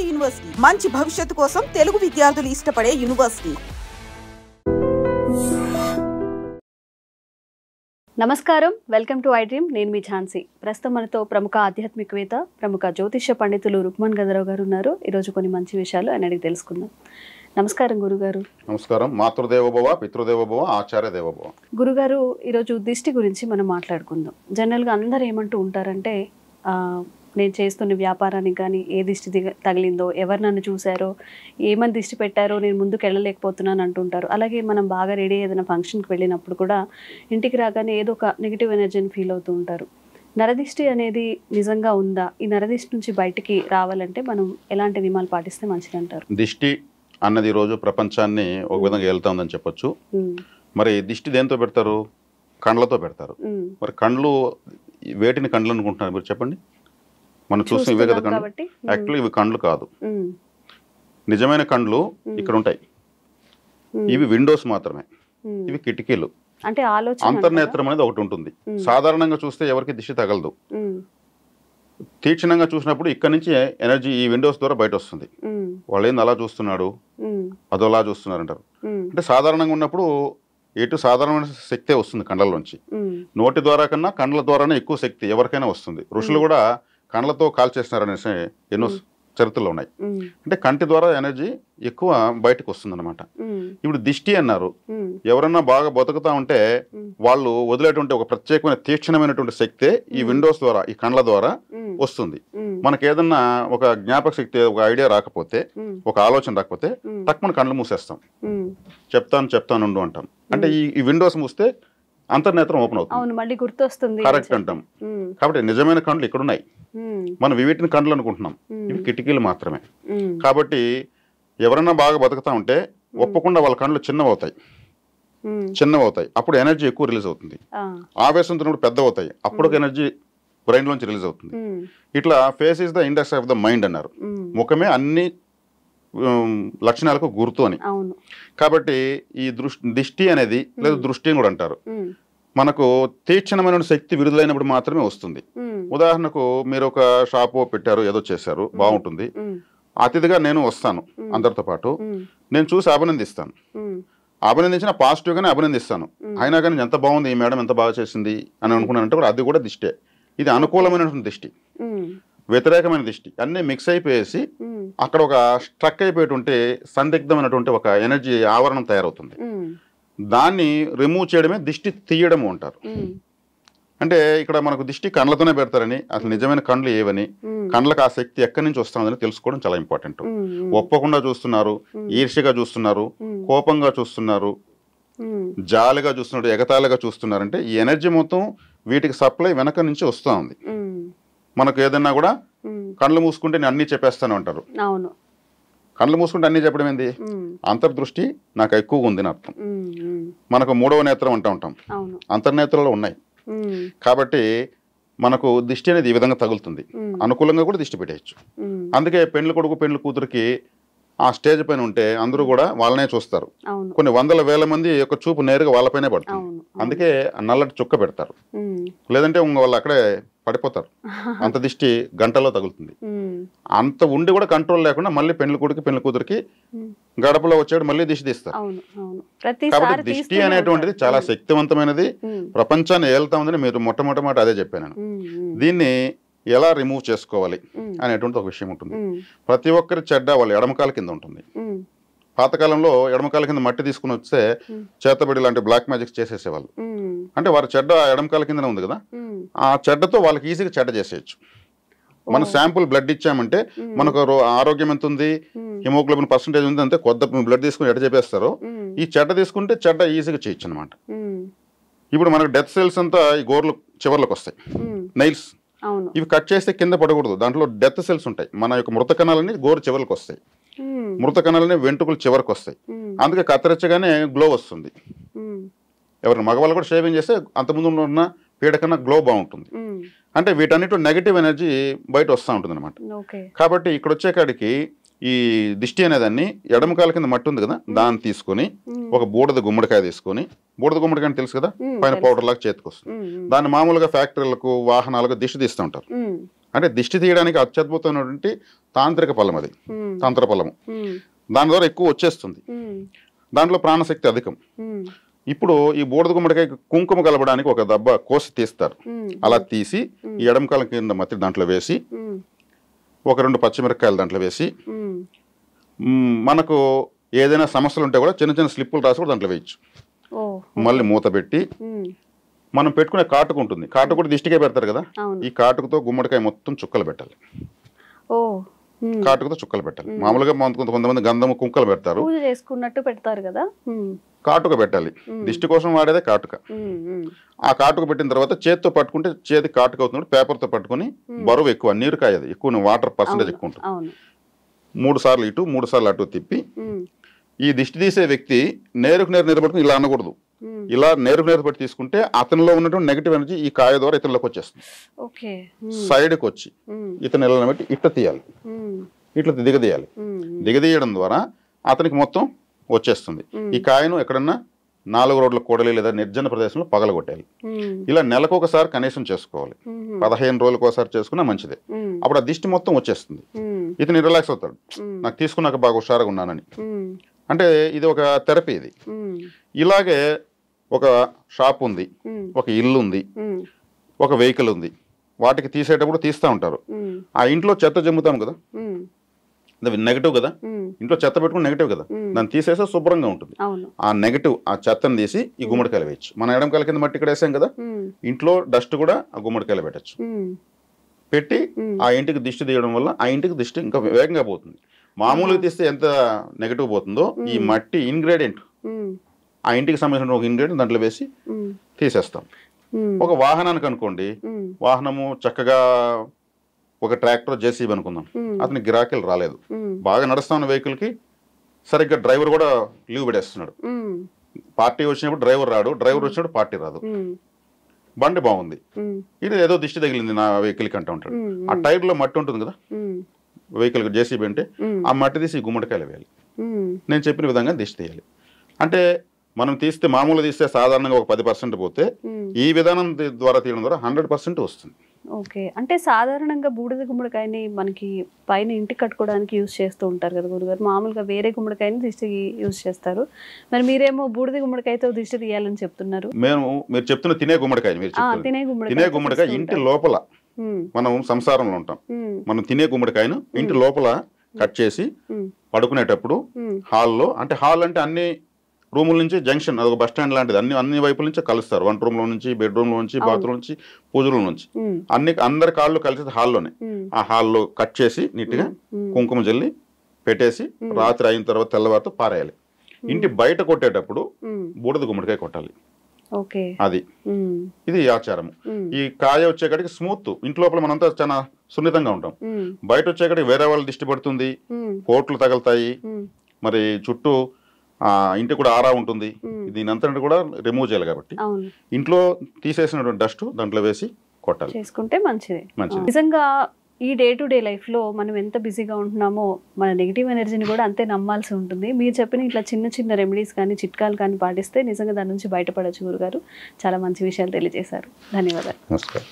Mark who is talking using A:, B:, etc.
A: University మంచి భవిష్యత్తు కోసం తెలుగు విద్యార్థులు ఇష్టపడే యూనివర్సిటీ.
B: నమస్కారం, వెల్కమ్ టు ఐ డ్రీమ్. నేను మీ ఝాన్సీ. ప్రస్తుతం మనతో ప్రముఖ ఆధ్యాత్మికవేత్త, ప్రముఖ జ్యోతిష్య పండితులు రుక్మన్ గదరావు గారు ఉన్నారు. ఈరోజు కొన్ని మంచి విషయాలు ఆయన అడిగి తెలుసుకుందాం. నమస్కారం గురుగారు.
C: నమస్కారం. మాతృదేవోభవ, పితృదేవోభవ, ఆచార్య దేవోభవ.
B: గురుగారు, ఈరోజు దిష్టి గురించి మనం మాట్లాడుకుందాం. జనరల్గా అందరూ ఏమంటూ ఉంటారంటే, నేను చేస్తున్న వ్యాపారానికి కానీ ఏ దిష్టి తగిలిందో, ఎవరు నన్ను చూశారో, ఏమని దిష్టి పెట్టారో నేను ముందుకు వెళ్ళలేకపోతున్నాను అంటుంటారు. అలాగే మనం బాగా రెడీ ఏదైనా ఫంక్షన్కి వెళ్ళినప్పుడు కూడా ఇంటికి రాగానే ఏదో ఒక నెగిటివ్ ఎనర్జీని ఫీల్ అవుతూ ఉంటారు. నరదిష్టి అనేది నిజంగా ఉందా? ఈ నరదిష్టి నుంచి బయటికి రావాలంటే మనం ఎలాంటి నియమాలు పాటిస్తే మంచిది అంటారు?
C: దిష్టి అన్నది ఈరోజు ప్రపంచాన్ని ఒక విధంగా వెళ్తా ఉందని చెప్పొచ్చు. మరి దిష్టి దేంతో పెడతారు? కండ్లతో పెడతారు. మరి కండ్లు వేటిని కండ్లు అనుకుంటున్నారు మీరు చెప్పండి? మనం చూసిన ఇవే కదా కండ్లు. యాక్చువల్లీ ఇవి కండ్లు కాదు. నిజమైన కండ్లు ఇక్కడ ఉంటాయి. ఇవి విండోస్ మాత్రమే, ఇవి కిటికీలు.
B: అంటే
C: అంతర్నేత్రం అనేది ఒకటి ఉంటుంది. సాధారణంగా చూస్తే ఎవరికి దిష్టి తగలదు. తీక్షణంగా చూసినప్పుడు ఇక్కడ నుంచి ఎనర్జీ ఈ విండోస్ ద్వారా బయట వస్తుంది. వాళ్ళు ఏంది అలా చూస్తున్నాడు, అదోలా చూస్తున్నారు అంటారు. అంటే సాధారణంగా ఉన్నప్పుడు ఎటు సాధారణమైన శక్తే వస్తుంది కండ్లలోంచి. నోటి ద్వారా కన్నా కండ్ల ద్వారానే ఎక్కువ శక్తి ఎవరికైనా వస్తుంది. ఋషులు కూడా కండ్లతో కాల్చేస్తున్నారనేసి ఎన్నో చరిత్రలు ఉన్నాయి. అంటే కంటి ద్వారా ఎనర్జీ ఎక్కువ బయటకు వస్తుంది అనమాట. ఇప్పుడు దిష్టి అన్నారు. ఎవరన్నా బాగా బతుకుతా ఉంటే వాళ్ళు వదిలేటువంటి ఒక ప్రత్యేకమైన తీక్షణమైనటువంటి శక్తే ఈ విండోస్ ద్వారా, ఈ కండ్ల ద్వారా వస్తుంది. మనకి ఏదన్నా ఒక జ్ఞాపక శక్తి, ఒక ఐడియా రాకపోతే, ఒక ఆలోచన రాకపోతే తక్కువ కండ్లు మూసేస్తాం. చెప్తాను అంటాం. అంటే ఈ విండోస్ మూస్తే అంతర్నేత్రం ఓపెన్ అవుతుంది. కరెక్ట్ అంటాం. కాబట్టి నిజమైన కండ్లు ఇక్కడ ఉన్నాయి. మనం వీటిని కండ్లు అనుకుంటున్నాం. ఇవి కిటికీలు మాత్రమే. కాబట్టి ఎవరన్నా బాగా బతుకుతా ఉంటే ఒప్పకుండా వాళ్ళ కండ్లు చిన్నవవుతాయి. అప్పుడు ఎనర్జీ ఎక్కువ రిలీజ్ అవుతుంది. ఆవేశంతో పెద్ద అవుతాయి. అప్పుడు ఒక ఎనర్జీ బ్రెయిన్ లోంచి రిలీజ్ అవుతుంది. ఇట్లా face is the index of the mind అన్నారు. ముఖమే అన్ని లక్షణాలకు గుర్తు అని. కాబట్టి ఈ దిష్టి అనేది లేదా దృష్టి అని కూడా అంటారు. మనకు తీక్షణమైన శక్తి విడుదలైనప్పుడు మాత్రమే వస్తుంది. ఉదాహరణకు మీరు ఒక షాపు పెట్టారు, ఏదో చేశారు, బాగుంటుంది. అతిథిగా నేను వస్తాను అందరితో పాటు. నేను చూసి అభినందిస్తాను. అభినందించిన పాజిటివ్గానే అభినందిస్తాను. అయినా కానీ ఎంత బాగుంది ఈ మేడం, ఎంత బాగా చేసింది అని అనుకున్నానంటే కూడా అది కూడా దిష్టే. ఇది అనుకూలమైనటువంటి దిష్టి, వ్యతిరేకమైన దిష్టి అన్నీ మిక్స్ అయిపోయేసి అక్కడ ఒక స్ట్రక్ అయిపోయేటువంటి సందిగ్ధమైనటువంటి ఒక ఎనర్జీ ఆవరణం తయారవుతుంది. దాన్ని రిమూవ్ చేయడమే దిష్టి తీయడము అంటారు. అంటే ఇక్కడ మనకు దిష్టి కండ్లతోనే పెడతారని, అసలు నిజమైన కండ్లు ఏవని, కండ్లకు ఆ శక్తి ఎక్కడి నుంచి వస్తుందని తెలుసుకోవడం చాలా ఇంపార్టెంట్. ఒప్పకుండా చూస్తున్నారు, ఈర్ష్యగా చూస్తున్నారు, కోపంగా చూస్తున్నారు, జాలిగా చూస్తున్నారు, ఎగతాళిగా చూస్తున్నారంటే ఈ ఎనర్జీ మొత్తం వీటికి సప్లై వెనక నుంచి వస్తూ ఉంది. మనకు ఏదన్నా కూడా కళ్ళు మూసుకుంటే నేను అన్నీ చెప్పేస్తాను అంటారు. కళ్ళు మూసుకుంటే అన్నీ చెప్పడం ఏంది? అంతర్దృష్టి నాకు ఎక్కువగా ఉంది అని అర్థం. మనకు మూడవ నేత్రం అంటూ ఉంటాం, అంతర్నేత్రంలో ఉన్నాయి. కాబట్టి మనకు దిష్టి అనేది ఈ విధంగా తగులుతుంది. అనుకూలంగా కూడా దిష్టి పెట్టేయచ్చు. అందుకే పెండ్లి కొడుకు పెండ్లి కూతురికి ఆ స్టేజ్ పైన ఉంటే అందరూ కూడా వాళ్ళనే చూస్తారు. కొన్ని వందల వేల మంది యొక్క చూపు నేరుగా వాళ్ళపైనే పడుతుంది. అందుకే నల్లటి చుక్క పెడతారు. లేదంటే వాళ్ళు అక్కడే పడిపోతారు. అంత దిష్టి గంటలో తగులుతుంది. అంత ఉండి కూడా కంట్రోల్ లేకుండా మళ్ళీ పెండ్లి కొడుకు పెండ్లి కూతురికి గడపలో వచ్చాడు మళ్ళీ దిష్టి తీస్తారు. కాబట్టి దిష్టి అనేటువంటిది చాలా శక్తివంతమైనది, ప్రపంచాన్ని ఏళ్తా ఉందని మీరు మొట్టమొదటి అదే చెప్పాను. దీన్ని ఎలా రిమూవ్ చేసుకోవాలి అనేటువంటి ఒక విషయం ఉంటుంది. ప్రతి ఒక్కరి చెడ్డ వాళ్ళ ఎడమకాల కింద ఉంటుంది. పాతకాలంలో ఎడమకాల కింద మట్టి తీసుకుని వస్తే చేతబడి లాంటి బ్లాక్ మ్యాజిక్స్ చేసేసేవాళ్ళు. అంటే వారి చెడ్డ ఎడమకాల కిందనే ఉంది కదా, ఆ చెడ్డతో వాళ్ళకి ఈజీగా చెడ్డ చేసేయచ్చు. మన శాంపుల్ బ్లడ్ ఇచ్చామంటే మనకు ఆరోగ్యం ఎంత ఉంది, హిమోగ్లోబిన్ పర్సెంటేజ్ ఉంది అంటే కొద్ది బ్లడ్ తీసుకుని ఎడ చెప్పేస్తారో, ఈ చెడ్డ తీసుకుంటే చెడ్డ ఈజీగా చేయొచ్చు అనమాట. ఇప్పుడు మనకు డెత్ సెల్స్ అంతా ఈ గోర్లు చివర్లకు వస్తాయి, నైల్స్. ఇవి కట్ చేస్తే కింద పడకూడదు, దాంట్లో డెత్ సెల్స్ ఉంటాయి. మన యొక్క మృత కణాలని గోరు చివరికి వస్తాయి, మృత కణాలని వెంట్రుకలు చివరికి వస్తాయి. అందుకే కత్తిరించగానే గ్లో వస్తుంది. ఎవరైనా మగవాళ్ళు కూడా షేవింగ్ చేస్తే అంతకుముందు ఉన్న పీడ కన్నా గ్లో బాగుంటుంది. అంటే వీటన్నిటి నెగటివ్ ఎనర్జీ బయట వస్తూ ఉంటుంది అనమాట. కాబట్టి ఇక్కడ వచ్చేకాడికి ఈ దిష్టి అనేదాన్ని ఎడమకాల కింద మట్టి ఉంది కదా, దాన్ని తీసుకొని ఒక బూడిద గుమ్మడికాయ తీసుకొని, బూడిద గుమ్మడికాయ తెలుసు కదా, పైన పౌడర్ లాగా చేతికి వస్తుంది. దాన్ని మామూలుగా ఫ్యాక్టరీలకు వాహనాలకు దిష్టి తీస్తూ ఉంటారు. అంటే దిష్టి తీయడానికి అత్యద్భుతమైనటువంటి తాంత్రిక ఫలం అది, తంత్ర ఫలము. దాని ద్వారా ఎక్కువ వచ్చేస్తుంది, దాంట్లో ప్రాణశక్తి అధికం. ఇప్పుడు ఈ బూడిద గుమ్మడికాయ కుంకుమ కలపడానికి ఒక దెబ్బ కోసి తీస్తారు. అలా తీసి ఈ ఎడమకాల కింద మధ్య దాంట్లో వేసి ఒక 2 పచ్చిమిరపకాయలు దాంట్లో వేసి మనకు ఏదైనా సమస్యలు ఉంటే కూడా చిన్న చిన్న స్లిప్పులు రాసి కూడా దాంట్లో వేయచ్చు. మళ్ళీ మూత పెట్టి మనం పెట్టుకునే కాటుకు ఉంటుంది, కాటుకు కూడా దిష్టికే పెడతారు కదా, ఈ కాటుకుతో గుమ్మడికాయ మొత్తం చుక్కలు పెట్టాలి. కాటుకుతో చుక్కలు పెట్టాలి. మామూలుగా కొంతమంది గంధము కుంకలు పెడతారు,
B: చేసుకున్నట్టు పెడతారు కదా,
C: కాటుక పెట్టాలి. దిష్టి కోసం వాడేదే కాటుక. ఆ కాటుక పెట్టిన తర్వాత చేతితో పట్టుకుంటే చేతి కాటుక అవుతుంది, పేపర్తో పట్టుకుని బరువు ఎక్కువ, నీరు కాయదు ఎక్కువ, వాటర్ పర్సెంటేజ్ ఎక్కువ ఉంటుంది. 3 సార్లు ఇటు 3 సార్లు అటు తిప్పి ఈ దిష్టి తీసే వ్యక్తి నేరుకు నేరు నిలబడుకుని ఇలా అనకూడదు, ఇలా నేరుకు నేరు పెట్టి తీసుకుంటే అతనిలో ఉన్నటువంటి నెగిటివ్ ఎనర్జీ ఈ కాయ ద్వారా ఇతరులకు వచ్చేస్తుంది. సైడ్కి వచ్చి ఇతను ఇలా బట్టి ఇట్లా తీయాలి, ఇట్లా దిగదీయాలి. దిగదీయడం ద్వారా అతనికి మొత్తం వచ్చేస్తుంది. ఈ కాయను ఎక్కడన్నా 4 రోడ్ల కూడలి లేదా నిర్జన ప్రదేశంలో పగలగొట్టాలి. ఇలా నెలకు ఒకసారి కనీసం చేసుకోవాలి, 15 రోజులకు ఒకసారి చేసుకున్నా మంచిదే. అప్పుడు ఆ దిష్టి మొత్తం వచ్చేస్తుంది, ఇతను రిలాక్స్ అవుతాడు, నాకు తీసుకున్నాక బాగా హుషారుగా ఉన్నానని. అంటే ఇది ఒక థెరపీ. ఇది ఇలాగే ఒక షాప్ ఉంది, ఒక ఇల్లు ఉంది, ఒక వెహికల్ ఉంది, వాటికి తీసేటప్పుడు తీస్తూ ఉంటారు. ఆ ఇంట్లో చెత్త జమ్ముతాం కదా, నెగటివ్ కదా, ఇంట్లో చెత్త పెట్టుకుని నెగటివ్ కదా, దాన్ని తీసేస్తే శుభ్రంగా ఉంటుంది. ఆ నెగటివ్ ఆ చెత్తను తీసి ఈ గుమ్మడికాయలు వేయచ్చు. మన ఎడమకాయల కింద మట్టి ఇక్కడ వేసాం కదా, ఇంట్లో డస్ట్ కూడా ఆ గుమ్మడికాయలు పెట్టచ్చు. పెట్టి ఆ ఇంటికి దిష్టి తీయడం వల్ల ఆ ఇంటికి దిష్టి ఇంకా వేగంగా పోతుంది. మామూలుగా తీస్తే ఎంత నెగటివ్ పోతుందో ఈ మట్టి ఇంగ్రీడియంట్, ఆ ఇంటికి సంబంధించిన ఒక ఇంగ్రీడియంట్ దాంట్లో వేసి తీసేస్తాం. ఒక వాహనానికి అనుకోండి, వాహనము చక్కగా ఒక ట్రాక్టర్ జేసీబీ అనుకుందాం, అతని గిరాకీలు రాలేదు, బాగా నడుస్తా ఉన్న వెహికల్కి సరిగ్గా డ్రైవర్ కూడా లీవ్ పెట్టేస్తున్నాడు. పార్టీ వచ్చినప్పుడు డ్రైవర్ రాడు, డ్రైవర్ వచ్చినప్పుడు పార్టీ రాదు. బండి బాగుంది, ఇది ఏదో దిష్టి తగిలింది నా వెహికల్కి అంటూ ఉంటాడు. ఆ టైర్లో మట్టి ఉంటుంది కదా వెహికల్ జేసీబీ అంటే, ఆ మట్టి తీసి గుమ్మడికాయలు వేయాలి. నేను చెప్పిన విధంగా దిష్టి తీయాలి. అంటే మనం తీస్తే మామూలుగా తీస్తే సాధారణంగా ఒక 10% పోతే ఈ విధానం ద్వారా తీయడం ద్వారా 100% వస్తుంది.
B: ఓకే, అంటే సాధారణంగా బూడిద గుమ్మడికాయని మనకి పైన ఇంటికి కట్టుకోవడానికి యూజ్ చేస్తూ ఉంటారు కదా గురుగారు, మామూలుగా వేరే గుమ్మడికాయని దిష్టికి యూజ్ చేస్తారు. మరి మీరేమో బూడిద గుమ్మడికాయతో దిష్టి తీయాలని చెప్తున్నారు.
C: మీరు చెప్తున్న తినే గుమ్మడికాయ, తినే గుమ్మడికాయ ఇంటి లోపల, మనం సంసారంలో ఉంటాం, మనం తినే గుమ్మడికాయను ఇంటి లోపల కట్ చేసి పడుకునేటప్పుడు హాల్లో, అంటే హాల్ అంటే అన్ని రూముల నుంచి జంక్షన్, అదొక బస్ స్టాండ్ లాంటిది, అన్ని వైపుల నుంచి కలుస్తారు. వంట రూమ్ లో నుంచి, బెడ్రూమ్ లో నుంచి, బాత్రూమ్ నుంచి, పూజల నుంచి, అందరి కాళ్ళు కలిసి హాల్లోనే. ఆ హాల్లో కట్ చేసి నీట్ గా కుంకుమ జల్లి పెట్టేసి రాత్రి అయిన తర్వాత తెల్లవారితో పారేయాలి. ఇంటి బయట కొట్టేటప్పుడు బూడిద గుమ్మడికాయ కొట్టాలి. అది ఇది ఆచారం. ఈ కాయ వచ్చేకాడికి స్మూత్, ఇంటి లోపల మనంతా చాలా సున్నితంగా ఉంటాం, బయట వచ్చేకాడికి వేరే వాళ్ళు దిష్టి పడుతుంది, కోట్లు తగులుతాయి, మరి చుట్టూ ఇంటి కూడా ఆరా ఉంటుంది. దీని అంతా కూడా రిమూవ్ చేయాలి కాబట్టి ఇంట్లో తీసేసినటువంటి డస్ట్ దాంట్లో వేసి కొట్టాలి, చేసుకుంటే మంచిది.
B: నిజంగా ఈ డే టు డే లైఫ్లో మనం ఎంత బిజీగా ఉంటున్నామో మన నెగిటివ్ ఎనర్జీని కూడా అంతే నమ్మాల్సి ఉంటుంది. మీరు చెప్పిన ఇట్లా చిన్న చిన్న రెమెడీస్ కానీ చిట్కాలు కానీ పాటిస్తే నిజంగా దాని నుంచి బయటపడచ్చు. గురుగారు చాలా మంచి విషయాలు తెలియజేశారు, ధన్యవాదాలు.
C: నమస్కారం.